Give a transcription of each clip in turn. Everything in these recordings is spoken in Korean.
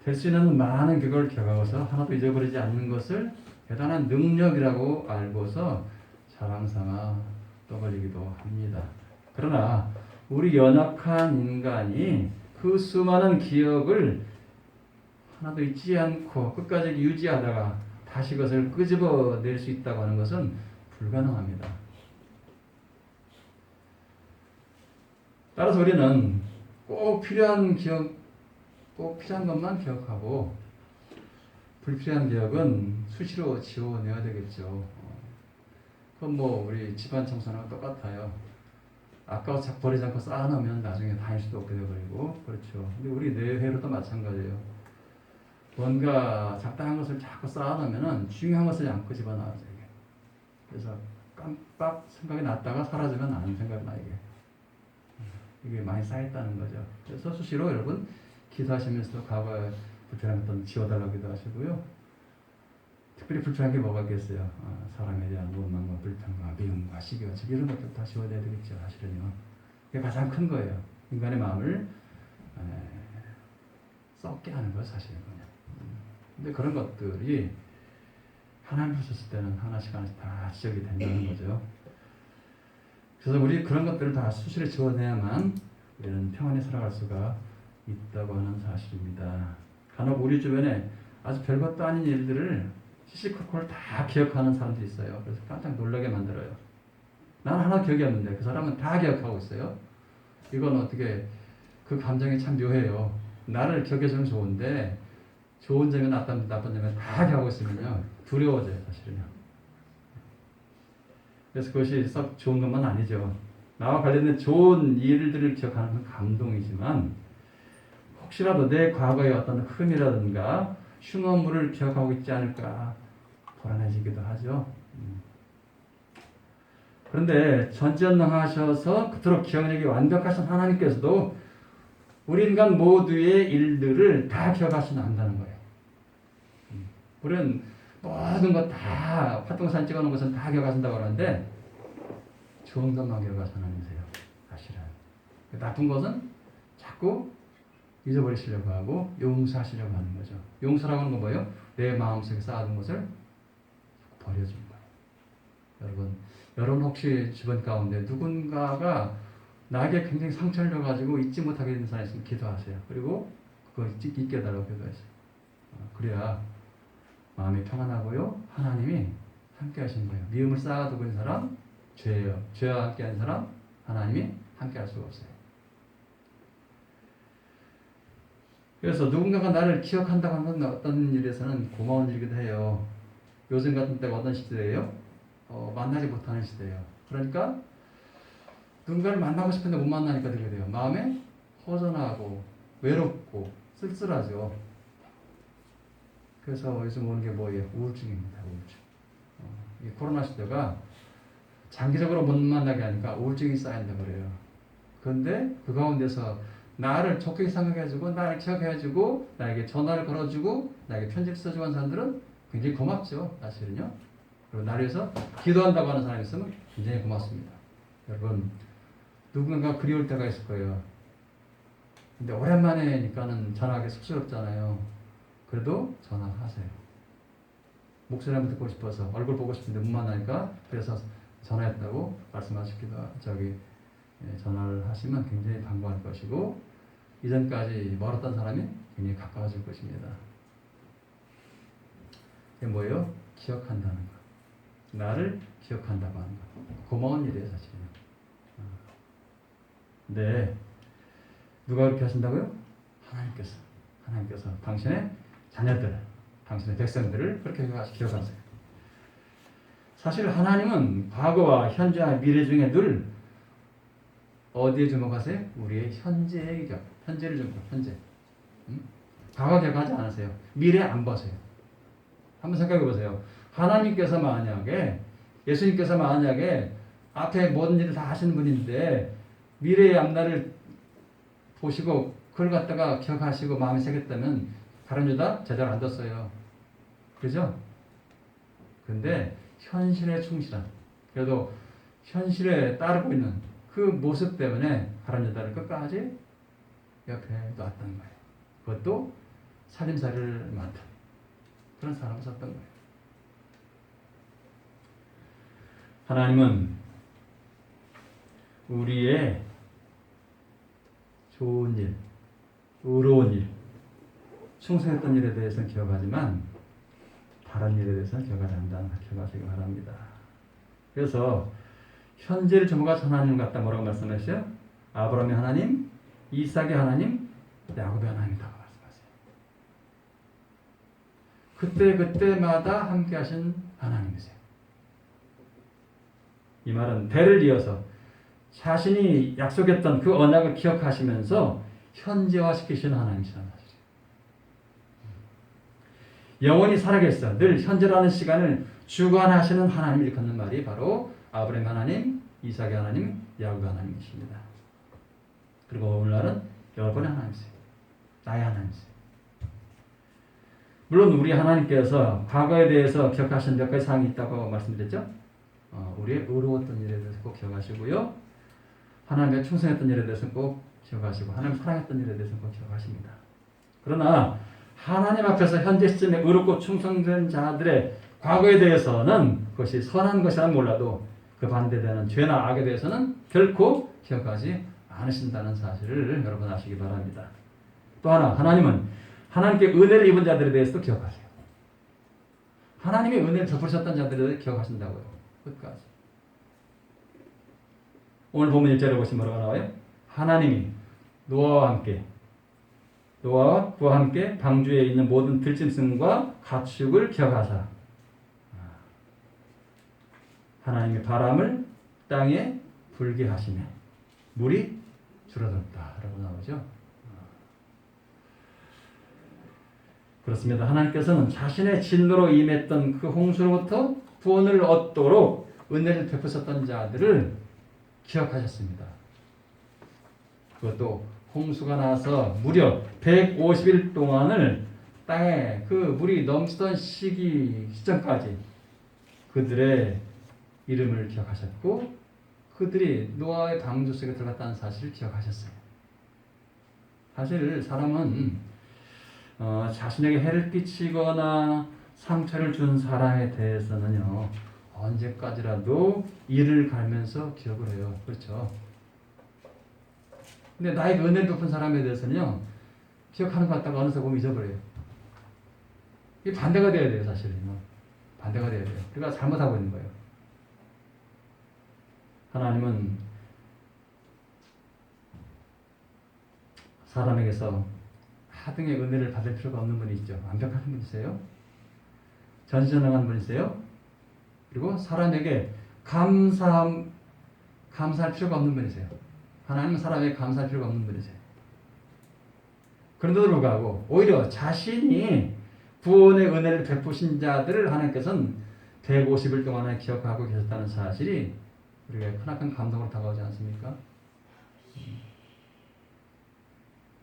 될 수 있는 많은 그걸 기억하고서 하나도 잊어버리지 않는 것을 대단한 능력이라고 알고서 자랑삼아 떠벌리기도 합니다. 그러나 우리 연약한 인간이 그 수많은 기억을 하나도 잊지 않고 끝까지 유지하다가 다시 그것을 끄집어낼 수 있다고 하는 것은 불가능합니다. 따라서 우리는 꼭 필요한 것만 기억하고 불필요한 기억은 수시로 지워내야 되겠죠. 그건 뭐 우리 집안 청소랑 똑같아요. 아까워서 버리지 않고 쌓아놓으면 나중에 다닐 수도 없게 되어버리고 그렇죠. 근데 우리 뇌회로도 마찬가지예요. 뭔가 적당한 것을 자꾸 쌓아놓으면 중요한 것을 안 집어넣어요. 그래서 깜빡 생각이 났다가 사라지면 안 생각이 나 이게 많이 쌓였다는 거죠. 그래서 수시로 여러분 기도하시면서도 과거에 불편한 것도 지워달라고 기도하시고요. 특별히 불편한 게 뭐가 있겠어요? 사람에 대한 원망과 불평과 미움과 시기와 이런 것들 다 지워내야 되겠죠. 사실은요. 그게 가장 큰 거예요. 인간의 마음을 썩게 하는 거 사실은 그냥. 근데 그런 것들이 하나님 보셨을 때는 하나씩 다 지적이 된다는 거죠. 그래서 우리 그런 것들을 다 수시로 지워내야만 우리는 평안히 살아갈 수가 있다고 하는 사실입니다. 간혹 우리 주변에 아주 별것도 아닌 일들을 시시콜콜 다 기억하는 사람들이 있어요. 그래서 깜짝 놀라게 만들어요. 나는 하나 기억이 없는데 그 사람은 다 기억하고 있어요. 이건 어떻게 그 감정이 참 묘해요. 나를 기억해주면 좋은데 좋은 점이 나쁜 점이 다 기억하고 있으면요 두려워져요. 사실은요. 그래서 그것이 썩 좋은 것만 아니죠. 나와 관련된 좋은 일들을 기억하는 건 감동이지만 혹시라도 내 과거의 어떤 흠이라든가 흉어물을 기억하고 있지 않을까 불안해지기도 하죠. 그런데 전지전능하셔서 그토록 기억력이 완벽하신 하나님께서도 우리 인간 모두의 일들을 다 기억하시면 안다는 거예요. 우리는 모든 것 다 활동사진 찍어놓은 것은 다 기억하신다고 하는데 좋은 것만 기억하시는 하나님이세요. 사실은 나쁜 것은 자꾸 잊어버리시려고 하고 용서하시려고 하는 거죠. 용서라고 하는 건 뭐예요? 내 마음속에 쌓아둔 것을 버려주는 거예요. 여러분 혹시 주변 가운데 누군가가 나에게 굉장히 상처를 줘가지고 잊지 못하게 된 사람이 있으면 기도하세요. 그리고 그거 잊게 해달라고 기도하세요. 그래야 마음이 평안하고요. 하나님이 함께 하시는 거예요. 미움을 쌓아두고 있는 사람 죄예요. 죄와 함께 하는 사람 하나님이 함께 할 수가 없어요. 그래서 누군가가 나를 기억한다고 하는 건 어떤 일에서는 고마운 일이기도 해요. 요즘 같은 때가 어떤 시대예요? 만나지 못하는 시대예요. 그러니까 누군가를 만나고 싶은데 못 만나니까 되게 돼요. 마음에 허전하고 외롭고 쓸쓸하죠. 그래서 요즘 오는 게 뭐예요? 우울증입니다. 우울증. 이 코로나 시대가 장기적으로 못 만나게 하니까 우울증이 쌓인다 그래요. 그런데 그 가운데서 나를 좋게 생각해주고 나를 기억해주고 나에게 전화를 걸어주고 나에게 편지를 써주고 하는 사람들은 굉장히 고맙죠. 사실은요. 그리고 나를 위해서 기도한다고 하는 사람이 있으면 굉장히 고맙습니다. 여러분 누군가 그리울 때가 있을 거예요. 근데 오랜만에니까는 전화하기 쑥스럽잖아요. 그래도 전화하세요. 목소리 한번 듣고 싶어서 얼굴 보고 싶은데 못 만나니까 그래서 전화했다고 말씀하시기도 전화를 하시면 굉장히 반가울 것이고 이전까지 멀었던 사람이 굉장히 가까워질 것입니다. 이게 뭐예요? 기억한다는 것. 나를 기억한다고 하는 것. 고마운 일이에요, 사실은. 네. 누가 그렇게 하신다고요? 하나님께서 당신의 자녀들, 당신의 백성들을 그렇게 기억하세요. 사실 하나님은 과거와 현재와 미래 중에 늘 어디에 주목하세요? 우리의 현재를 주목하세요. 현재. 과거 기억하지 않으세요. 미래 안 보세요. 한번 생각해 보세요. 하나님께서 만약에 예수님께서 만약에 앞에 모든 일을 다 하시는 분인데 미래의 앞날을 보시고 그걸 갖다가 기억하시고 마음에 새겼다면 다른 유다 제대로 안 뒀어요. 그죠? 근데 현실에 충실한 그래도 현실에 따르고 있는 그 모습 때문에 다른 유다를 끝까지 옆에 놨던 거예요. 그것도 살림살이를 맡은 그런 사람을 썼던 거예요. 하나님은 우리의 좋은 일, 의로운 일, 충성했던 일에 대해서는 기억하지만 다른 일에 대해서는 기억하지 않는다. 기억하시기 바랍니다. 그래서 현재를 주목하신 하나님 같다 뭐라고 말씀하셨어요? 아브라함의 하나님, 이삭의 하나님, 야곱의 하나님이라고 말씀하세요. 그때마다 함께 하신 하나님이세요. 이 말은 대를 이어서 자신이 약속했던 그 언약을 기억하시면서 현재화시키시는 하나님이시라는 사실이에요. 영원히 살아계셔 늘 현재라는 시간을 주관하시는 하나님을 일컫는 말이 바로 아브라함 하나님, 이삭의 하나님, 야곱의 하나님이십니다. 그리고 오늘날은 여러분의 하나님이세요. 나의 하나님이세요. 물론 우리 하나님께서 과거에 대해서 기억하신 몇 가지 사항이 있다고 말씀드렸죠. 우리의 의로웠던 일에 대해서 꼭 기억하시고요. 하나님의 충성했던 일에 대해서 꼭 기억하시고 하나님 사랑했던 일에 대해서 꼭 기억하십니다. 그러나 하나님 앞에서 현재 시점에 의롭고 충성된 자들의 과거에 대해서는 그것이 선한 것이라는 몰라도 그 반대되는 죄나 악에 대해서는 결코 기억하지 않으신다는 사실을 여러분 아시기 바랍니다. 또 하나, 하나님은 하나님께 은혜를 입은 자들에 대해서도 기억하세요. 하나님의 은혜를 베푸셨던 자들에 대해서 기억하신다고요. 끝까지. 오늘 보면 1절에 보시면 뭐라고 나와요? 하나님이 노아와 그와 함께 방주에 있는 모든 들짐승과 가축을 기억하사 하나님의 바람을 땅에 불게 하시며 물이 줄어들었다 라고 나오죠. 그렇습니다. 하나님께서는 자신의 진노로 임했던 그 홍수로부터 구원을 얻도록 은혜를 베푸셨던 자들을 기억하셨습니다. 그것도 홍수가 나서 무려 150일 동안을 땅에 그 물이 넘치던 시점까지 그들의 이름을 기억하셨고 그들이 노아의 방주 속에 들어갔다는 사실을 기억하셨어요. 사실 사람은 자신에게 해를 끼치거나 상처를 준 사람에 대해서는요 언제까지라도 이를 갈면서 기억을 해요. 그렇죠? 근데 나에게 은혜 베푼 사람에 대해서는요 기억하는 것 같다가 어느새 보면 잊어버려요. 이게 반대가 돼야 돼요. 사실은 반대가 돼야 돼요. 우리가 잘못하고 있는 거예요. 하나님은 사람에게서 하등의 은혜를 받을 필요가 없는 분이시죠. 완벽한 분이세요. 전지전능한 분이세요. 그리고 사람에게 감사할 필요가 없는 분이세요. 하나님은 사람에게 감사할 필요가 없는 분이세요. 그런데도 불구하고 오히려 자신이 구원의 은혜를 베푸신 자들을 하나님께서는 150일 동안에 기억하고 계셨다는 사실이 우리가 크나큰 감동으로 다가오지 않습니까?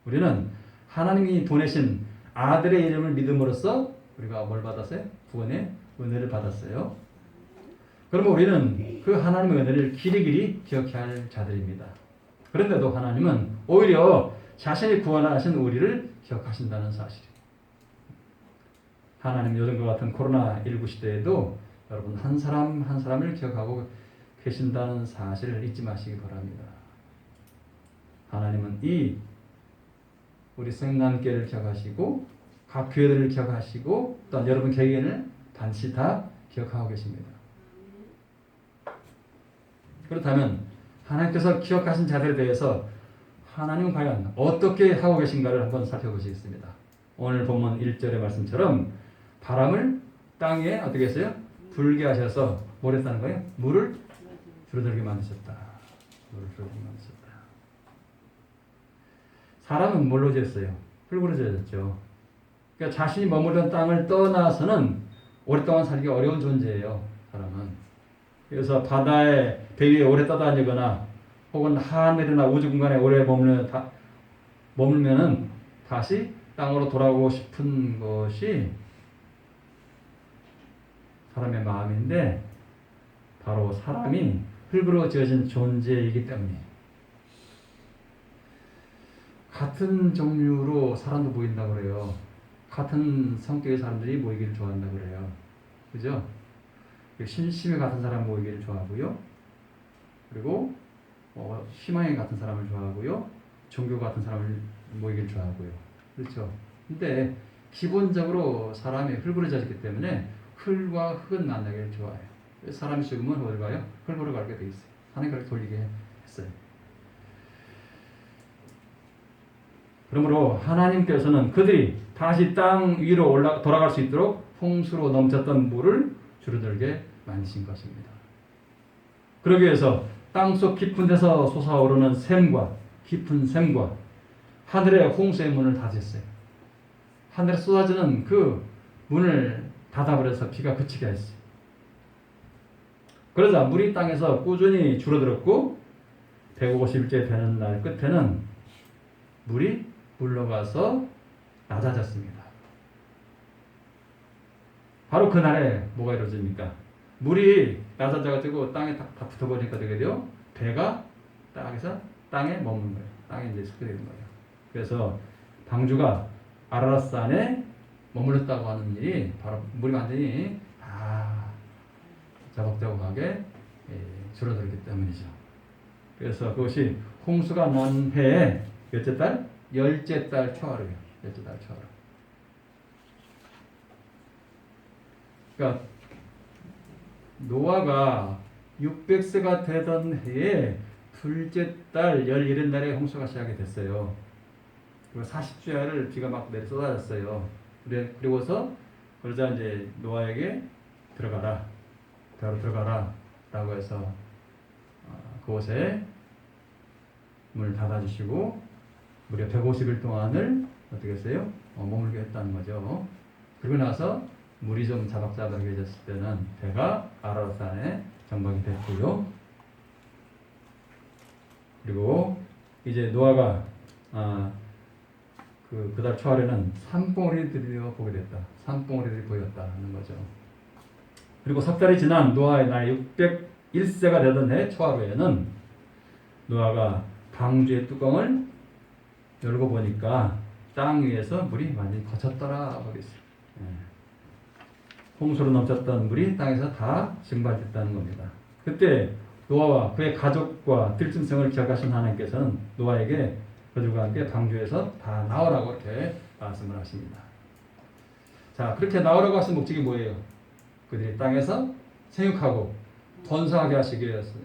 우리는 하나님이 보내신 아들의 이름을 믿음으로써 우리가 뭘 받았어요? 구원의 은혜를 받았어요. 그러면 우리는 그 하나님의 은혜를 길이길이 기억해야 할 자들입니다. 그런데도 하나님은 오히려 자신이 구원하신 우리를 기억하신다는 사실이에요. 하나님 요즘과 같은 코로나19 시대에도 여러분 한 사람 한 사람을 기억하고 계신다는 사실을 잊지 마시기 바랍니다. 하나님은 이 우리 생남교회를 기억하시고 각 교회들을 기억하시고 또한 여러분 개개인을 반드시 다 기억하고 계십니다. 그렇다면 하나님께서 기억하신 자들에 대해서 하나님은 과연 어떻게 하고 계신가를 한번 살펴보시겠습니다. 오늘 본문 1절의 말씀처럼 바람을 땅에 어떻게 했어요? 불게 하셔서 뭘 했다는 거예요? 물을 줄어들게 만드셨다. 물을 줄어들게 만드셨다. 사람은 뭘로 지었어요? 흙으로 지어졌죠. 그러니까 자신이 머물던 땅을 떠나서는 오랫동안 살기 어려운 존재예요. 사람은. 그래서 바다에 배 위에 오래 떠다니거나 혹은 하늘이나 우주 공간에 오래 머물면은 다시 땅으로 돌아오고 싶은 것이 사람의 마음인데 바로 사람이 흙으로 지어진 존재이기 때문이에요. 같은 종류로 사람도 보인다고 그래요. 같은 성격의 사람들이 모이기를 좋아한다고 그래요. 그죠? 신심이 같은 사람 모이기를 좋아하고요. 그리고 희망이 같은 사람을 좋아하고요. 종교 같은 사람을 모이기를 좋아하고요. 그렇죠? 근데 기본적으로 사람이 흙으로 졌기 때문에 흙과 흙은 만나기를 좋아해요. 사람이 죽으면 어디 가요? 흙으로 가게 돼 있어요. 하나님 그렇게 돌리게 했어요. 그러므로 하나님께서는 그들이 다시 땅 위로 돌아갈 수 있도록 홍수로 넘쳤던 물을 줄어들게 만드신 것입니다. 그러기 위해서 땅속 깊은 데서 솟아오르는 샘과 깊은 샘과 하늘의 홍수의 문을 닫았어요. 하늘에 쏟아지는 그 문을 닫아버려서 비가 그치게 했어요. 그러자 물이 땅에서 꾸준히 줄어들었고 150일째 되는 날 끝에는 물이 물러가서 낮아졌습니다. 바로 그날에 뭐가 이루어집니까? 물이 낮아져가지고 땅에 다 붙어버리니까 되게 돼요. 배가 땅에서 땅에 머무는 거예요. 땅에 이제 서게 되는 거예요. 그래서 방주가 아라랏산에 머물렀다고 하는 일이 바로 물이 완전히 다 자박자박하게 줄어들기 때문이죠. 그래서 그것이 홍수가 난 해에 몇째 달? 열째 달 초하루예요. 열째 달 초하루. 그러니까 노아가 600세가 되던 해에 둘째 달 11날에 홍수가 시작이 됐어요. 그리고 40주야를 비가 막 내려 쏟아졌어요. 그리고서 그러자 이제 노아에게 들어가라 라고 해서 그곳에 문을 닫아주시고 무려 150일 동안을 어떻게 했어요? 머물게 했다는 거죠. 그리고 나서 물이 좀 자박자박해졌을 때는 배가 아라랏산에 정박이 됐고요. 그리고 이제 노아가 그달 초하루에는 산봉우리들이 보게 됐다. 산봉우리들이 보였다는 거죠. 그리고 석 달이 지난 노아의 나이 601세가 되던 해 초하루에는 노아가 방주의 뚜껑을 열고 보니까 땅 위에서 물이 완전히 거쳤더라 보겠어요. 홍수로 넘쳤던 물이 땅에서 다 증발됐다는 겁니다. 그때 노아와 그의 가족과 들짐승을 기억하신 하나님께서는 노아에게 그들과 함께 방주에서 다 나오라고 이렇게 말씀을 하십니다. 자, 그렇게 나오라고 하신 목적이 뭐예요? 그들이 땅에서 생육하고 번성하게 하시기 위해서요.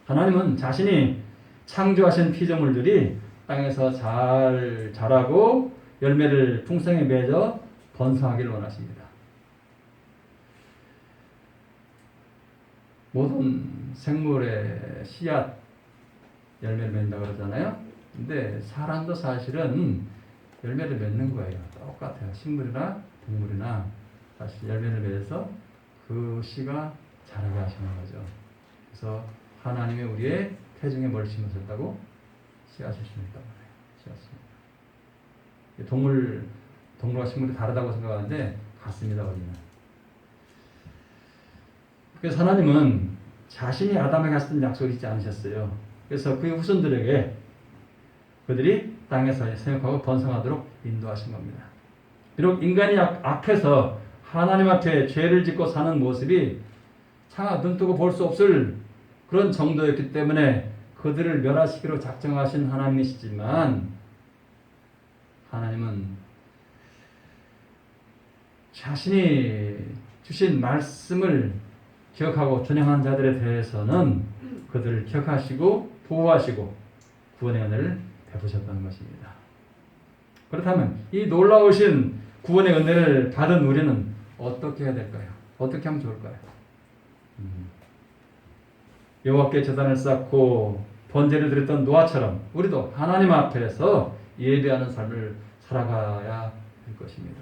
하나님은 자신이 창조하신 피조물들이 땅에서 잘 자라고 열매를 풍성히 맺어 번성하기를 원하십니다. 모든 생물의 씨앗 열매를 맺는다고 그러잖아요. 근데 사람도 사실은 열매를 맺는 거예요. 똑같아요. 식물이나 동물이나 사실 열매를 맺어서 그 씨가 자라게 하시는 거죠. 그래서 하나님이 우리의 태중에 뭘 심으셨다고? 씨앗을 심었다고 해요. 씨앗을. 동물과 식물이 다르다고 생각하는데 같습니다. 우리는. 그래서 하나님은 자신이 아담에게 하셨던 약속을 잊지 않으셨어요. 그래서 그의 후손들에게 그들이 땅에서 생육하고 번성하도록 인도하신 겁니다. 비록 인간이 악해서 하나님 앞에 죄를 짓고 사는 모습이 차마 눈뜨고 볼 수 없을 그런 정도였기 때문에 그들을 멸하시기로 작정하신 하나님이시지만 하나님은 자신이 주신 말씀을 기억하고 준행한 자들에 대해서는 그들을 기억하시고 보호하시고 구원의 은혜를 베푸셨다는 것입니다. 그렇다면 이 놀라우신 구원의 은혜를 받은 우리는 어떻게 해야 될까요? 어떻게 하면 좋을까요? 여호와께 제단을 쌓고 번제를 드렸던 노아처럼 우리도 하나님 앞에서 예배하는 삶을 살아가야 할 것입니다.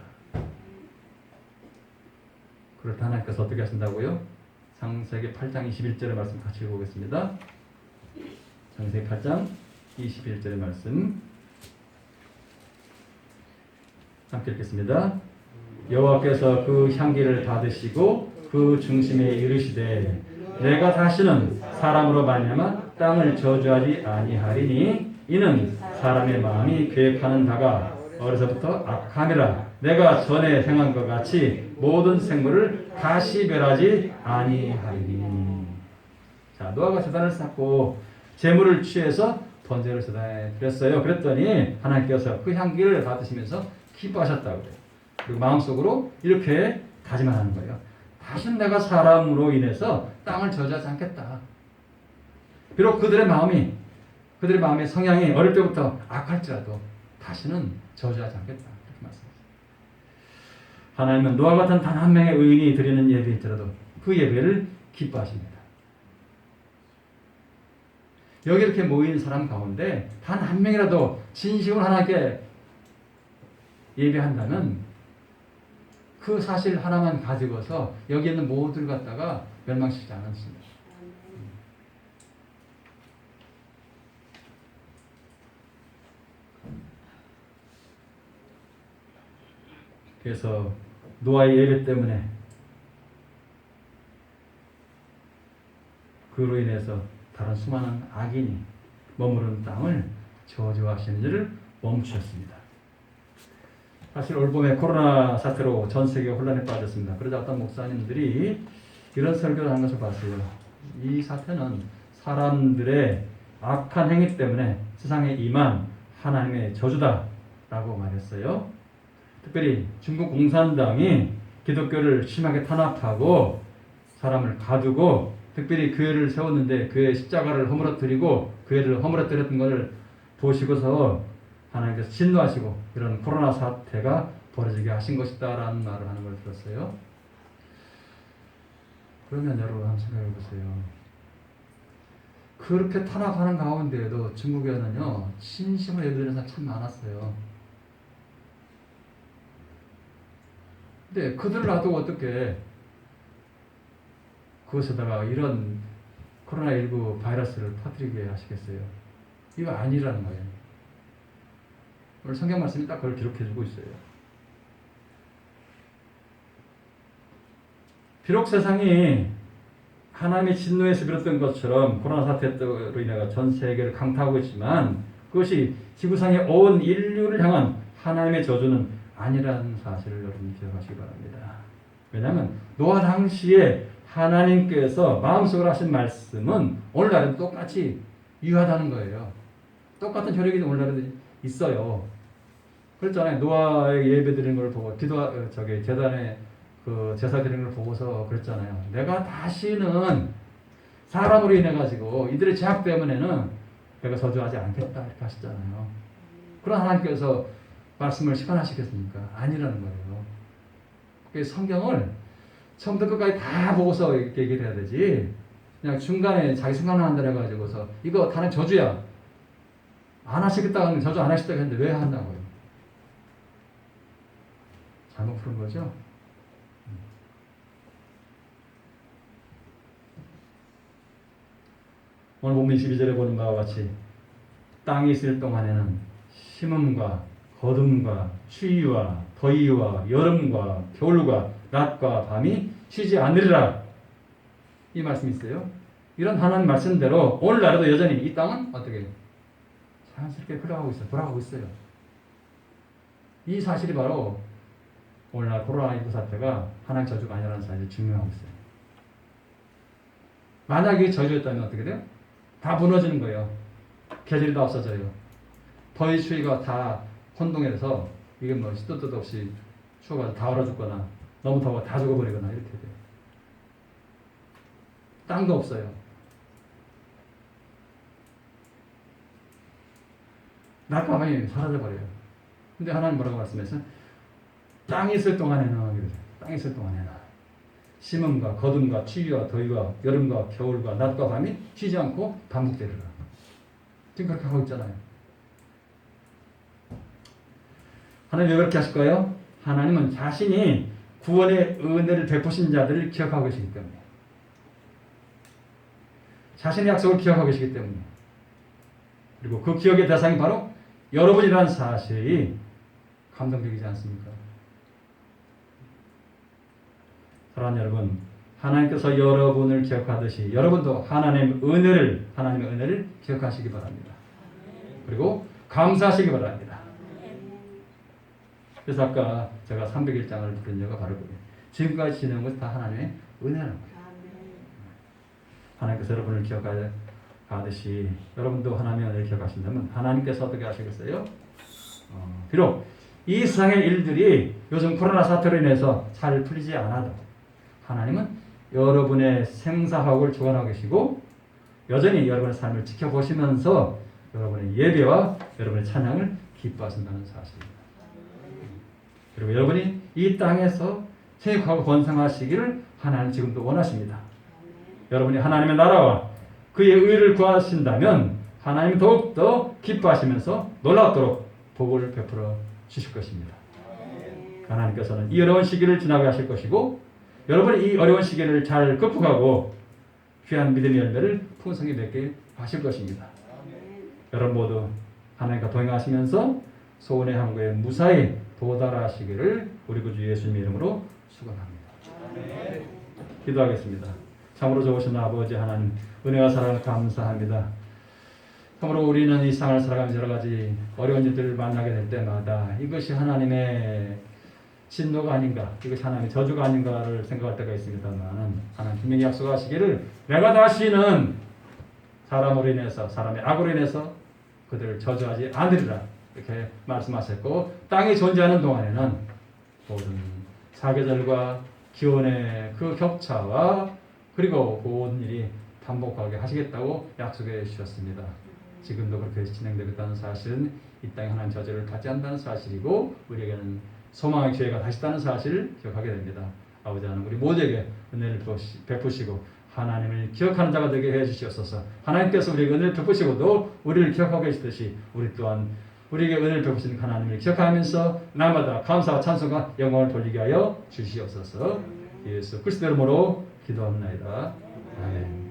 그렇다 하나님께서 어떻게 하신다고요? 창세기 8장 21절의 말씀 같이 읽어보겠습니다. 창세기 8장 21절의 말씀 함께 읽겠습니다. 여호와께서 그 향기를 받으시고 그 중심에 이르시되 내가 다시는 사람으로 말미암아 땅을 저주하지 아니하리니 이는 사람의 마음이 계획하는 바가 어려서부터 악함이라. 내가 전에 행한 것 같이 모든 생물을 다시 멸하지 아니하리니. 자, 노아가 제단을 쌓고 재물을 취해서 번제를 제단에 드렸어요. 그랬더니 하나님께서 그 향기를 받으시면서 기뻐하셨다고 그래요. 그리고 마음속으로 이렇게 다짐하는 거예요. 다시는 내가 사람으로 인해서 땅을 저주하지 않겠다. 비록 그들의 마음의 성향이 어릴 때부터 악할지라도 다시는 저주하지 않겠다. 이렇게 말씀하셨어요. 하나님은 노아 같은 단 한 명의 의인이 드리는 예배일지라도 그 예배를 기뻐하십니다. 여기 이렇게 모인 사람 가운데 단 한 명이라도 진심으로 하나님께 예배한다면 그 사실 하나만 가지고서 여기 있는 모두를 갖다가 멸망시키지 않았습니다. 그래서 노아의 예배 때문에 그로 인해서 다른 수많은 악인이 머무르는 땅을 저주하시는 일을 멈추셨습니다. 사실 올봄에 코로나 사태로 전 세계가 혼란에 빠졌습니다. 그러자 어떤 목사님들이 이런 설교를 하는 것을 봤어요. 이 사태는 사람들의 악한 행위 때문에 세상에 임한 하나님의 저주다라고 말했어요. 특별히 중국 공산당이 기독교를 심하게 탄압하고 사람을 가두고 특별히 교회를 세웠는데 교회의 십자가를 허물어뜨리고 교회를 허물어뜨렸던 것을 보시고서 하나님께서 진노하시고 이런 코로나 사태가 벌어지게 하신 것이다라는 말을 하는 걸 들었어요. 그러면 여러분 한번 생각해 보세요. 그렇게 탄압하는 가운데에도 중국에는요 진심으로 예배드리는 사람 참 많았어요. 근데 그들을 놔두고 어떻게 그것에다가 이런 코로나19 바이러스를 퍼뜨리게 하시겠어요? 이거 아니라는 거예요. 오늘 성경 말씀이 딱 그걸 기록해주고 있어요. 비록 세상이 하나님의 진노에서 비롯된 것처럼 코로나 사태로 인해 전 세계를 강타하고 있지만 그것이 지구상의 온 인류를 향한 하나님의 저주는 아니라는 사실을 여러분 기억하시기 바랍니다. 왜냐하면 노아 당시에 하나님께서 마음속으로 하신 말씀은 오늘날에도 똑같이 유효하다는 거예요. 똑같은 효력이 오늘날에도 있어요. 그랬잖아요. 노아의 예배 드리는 걸 보고 제단에 그 제사 드리는 걸 보고서 그랬잖아요. 내가 다시는 사람으로 인해 가지고 이들의 죄악 때문에는 내가 저주하지 않겠다 이렇게 하셨잖아요. 그런 하나님께서 말씀을 시간하시겠습니까? 아니라는 거예요. 그래서 성경을 처음부터 끝까지 다 보고서 이렇게 얘기를 해야 되지. 그냥 중간에 자기 생각난다 해가지고서 이거 다른 저주야. 안 하시겠다고 하는 저주 안 하시겠다고 했는데 왜 한다고요? 잘못 푸는 거죠? 오늘 본문 22절에 보는 바와 같이 땅이 있을 동안에는 심음과 거둠과 추위와 더위와 여름과 겨울과 낮과 밤이 쉬지 않으리라. 이 말씀이 있어요. 이런 하나님 말씀대로 오늘날에도 여전히 이 땅은 어떻게 자연스럽게 흘러가고 있어요. 돌아가고 있어요. 이 사실이 바로 오늘날 코로나19 사태가 하나님 저주가 아니라는 사실을 증명하고 있어요. 만약에 저주였다면 어떻게 돼요? 다 무너지는 거예요. 계절이 다 없어져요. 더위 추위가 다 혼동해서 이게 뭐 시도 때도 없이 추워가지고 다 얼어 죽거나 너무 더워 다 죽어버리거나 이렇게 돼요. 땅도 없어요. 낮과 밤이 사라져버려요. 근데 하나님 뭐라고 말씀했어요? 땅이 있을 동안에는 땅이 있을 동안에는 심음과 거둠과 추위와 더위와 여름과 겨울과 낮과 밤이 쉬지 않고 반복되리라. 지금 그렇게 하고 있잖아요. 하나님 왜 그렇게 하실까요? 하나님은 자신이 구원의 은혜를 베푸신 자들을 기억하고 계시기 때문에, 자신의 약속을 기억하고 계시기 때문에, 그리고 그 기억의 대상이 바로 여러분이라는 사실이 감동적이지 않습니까? 사랑하는 여러분, 하나님께서 여러분을 기억하듯이 여러분도 하나님의 은혜를 기억하시기 바랍니다. 그리고 감사하시기 바랍니다. 그래서 아까 제가 301장을 부른 이유가 바로 그거예요. 지금까지 지내는 것은 다 하나님의 은혜라는 거예요. 하나님께서 여러분을 기억하듯이 여러분도 하나님의 은혜를 기억하신다면 하나님께서 어떻게 하시겠어요? 비록 이 세상의 일들이 요즘 코로나 사태로 인해서 잘 풀리지 않아도 하나님은 여러분의 생사학을 주관하고 계시고 여전히 여러분의 삶을 지켜보시면서 여러분의 예배와 여러분의 찬양을 기뻐하신다는 사실입니다. 그리고 여러분이 이 땅에서 생육하고 번성하시기를 하나님 지금도 원하십니다. 여러분이 하나님의 나라와 그의 의를 구하신다면 하나님이 더욱더 기뻐하시면서 놀랍도록 복을 베풀어 주실 것입니다. 하나님께서는 이 어려운 시기를 지나게 하실 것이고 여러분이 이 어려운 시기를 잘 극복하고 귀한 믿음의 열매를 풍성히 맺게 하실 것입니다. 여러분 모두 하나님과 동행하시면서 소원의 항구에 무사히 도달하시기를 우리 구주 예수님의 이름으로 축원합니다. 기도하겠습니다. 참으로 좋으신 아버지 하나님, 은혜와 사랑을 감사합니다. 참으로 우리는 이 세상을 살아가면서 여러 가지 어려운 일들을 만나게 될 때마다 이것이 하나님의 진노가 아닌가, 이것이 하나님의 저주가 아닌가를 생각할 때가 있습니다만 하나님 분명히 약속하시기를 내가 다시는 사람으로 인해서, 사람의 악으로 인해서 그들을 저주하지 않으리라 이렇게 말씀하셨고, 땅이 존재하는 동안에는 모든 사계절과 기온의 그 격차와 그리고 모든 일이 반복하게 하시겠다고 약속해 주셨습니다. 지금도 그렇게 진행되겠다는 사실은 이 땅에 하나님 저주를 받지 않는다는 사실이고 우리에게는 소망의 기회가 다시 있다는 사실을 기억하게 됩니다. 아버지 하나님, 우리 모두에게 은혜를 베푸시고 하나님을 기억하는 자가 되게 해주시옵소서. 하나님께서 우리에게 은혜를 베푸시고도 우리를 기억하고 계시듯이 우리 또한 우리에게 은혜를 베푸시는 하나님을 기억하면서 날마다 감사와 찬송과 영광을 돌리게 하여 주시옵소서. 예수 그리스도 이름으로 기도합니다. 아멘.